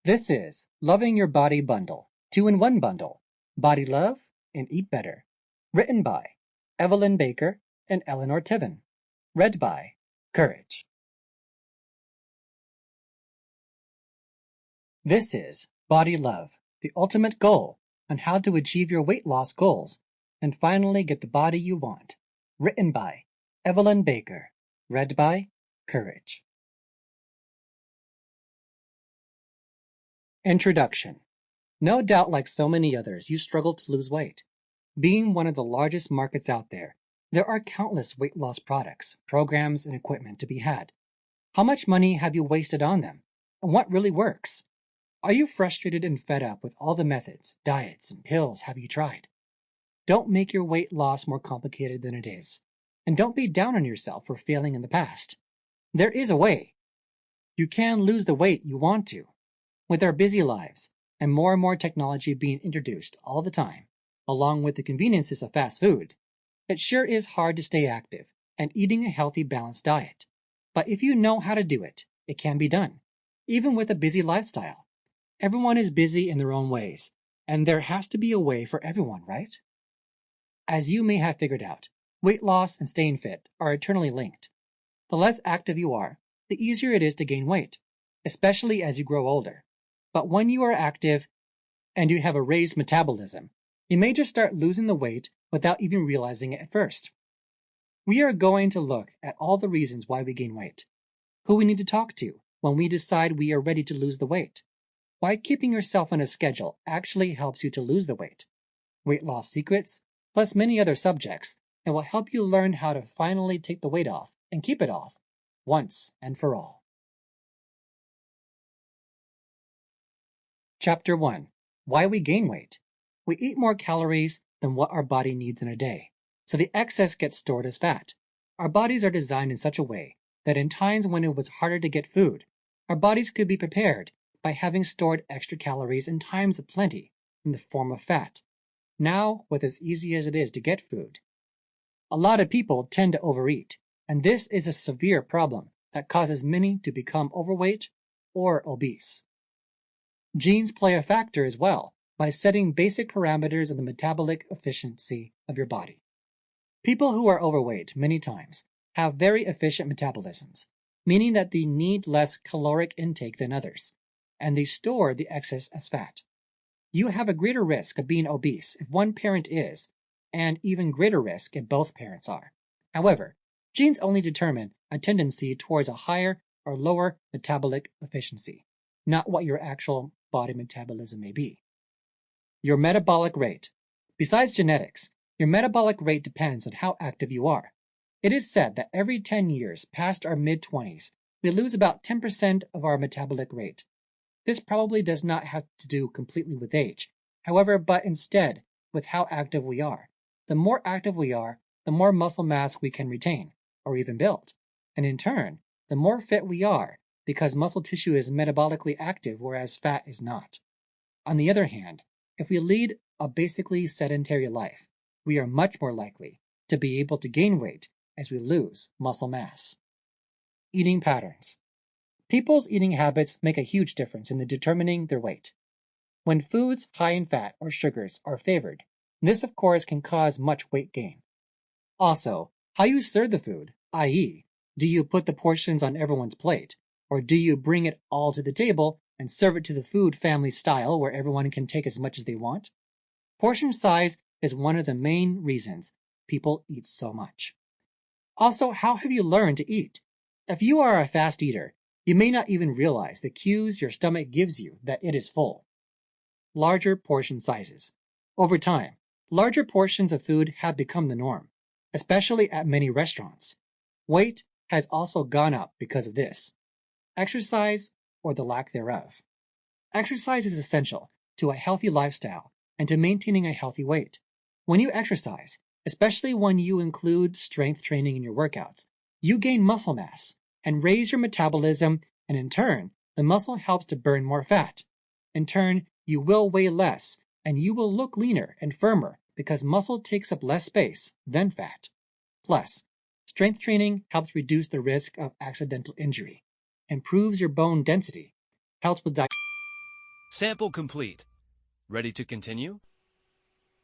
This is Loving Your Body Bundle, 2-in-1 bundle, Body Love and Eat Better. Written by Evelyn Baker and Eleanor Tevin. Read by Courage. This is Body Love, the ultimate goal on how to achieve your weight loss goals and finally get the body you want. Written by Evelyn Baker. Read by Courage. Introduction. No doubt, like so many others, you struggle to lose weight. Being one of the largest markets out there are countless weight loss products, programs, and equipment to be had. How much money have you wasted on them? And what really works? Are you frustrated and fed up with all the methods, diets, and pills have you tried? Don't make your weight loss more complicated than it is. And don't be down on yourself for failing in the past. There is a way. You can lose the weight you want to. With our busy lives and more technology being introduced all the time, along with the conveniences of fast food, it sure is hard to stay active and eating a healthy, balanced diet. But if you know how to do it, it can be done, even with a busy lifestyle. Everyone is busy in their own ways, and there has to be a way for everyone, right? As you may have figured out, weight loss and staying fit are eternally linked. The less active you are, the easier it is to gain weight, especially as you grow older. But when you are active and you have a raised metabolism, you may just start losing the weight without even realizing it at first. We are going to look at all the reasons why we gain weight, who we need to talk to when we decide we are ready to lose the weight, why keeping yourself on a schedule actually helps you to lose the weight, weight loss secrets, plus many other subjects, and will help you learn how to finally take the weight off and keep it off once and for all. Chapter 1. Why we gain weight. We eat more calories than what our body needs in a day, so the excess gets stored as fat. Our bodies are designed in such a way that in times when it was harder to get food, our bodies could be prepared by having stored extra calories in times of plenty in the form of fat. Now, with as easy as it is to get food, a lot of people tend to overeat, and this is a severe problem that causes many to become overweight or obese. Genes play a factor as well by setting basic parameters of the metabolic efficiency of your body. People who are overweight many times have very efficient metabolisms, meaning that they need less caloric intake than others, and they store the excess as fat. You have a greater risk of being obese if one parent is, and even greater risk if both parents are. However, genes only determine a tendency towards a higher or lower metabolic efficiency, not what your actual body metabolism may be. Your metabolic rate. Besides genetics, your metabolic rate depends on how active you are. It is said that every 10 years past our mid-20s, we lose about 10% of our metabolic rate. This probably does not have to do completely with age, however, but instead with how active we are. The more active we are, the more muscle mass we can retain, or even build. And in turn, the more fit we are, because muscle tissue is metabolically active, whereas fat is not. On the other hand, if we lead a basically sedentary life, we are much more likely to be able to gain weight as we lose muscle mass. Eating patterns. People's eating habits make a huge difference in determining their weight. When foods high in fat or sugars are favored, this of course can cause much weight gain. Also, how you serve the food, i.e., do you put the portions on everyone's plate, or do you bring it all to the table and serve it to the food family style where everyone can take as much as they want? Portion size is one of the main reasons people eat so much. Also, how have you learned to eat? If you are a fast eater, you may not even realize the cues your stomach gives you that it is full. Larger portion sizes. Over time, larger portions of food have become the norm, especially at many restaurants. Weight has also gone up because of this. Exercise, or the lack thereof. Exercise is essential to a healthy lifestyle and to maintaining a healthy weight. When you exercise, especially when you include strength training in your workouts, you gain muscle mass and raise your metabolism, and in turn, the muscle helps to burn more fat. In turn, you will weigh less and you will look leaner and firmer because muscle takes up less space than fat. Plus, strength training helps reduce the risk of accidental injury, improves your bone density, helps with Sample complete. Ready to continue?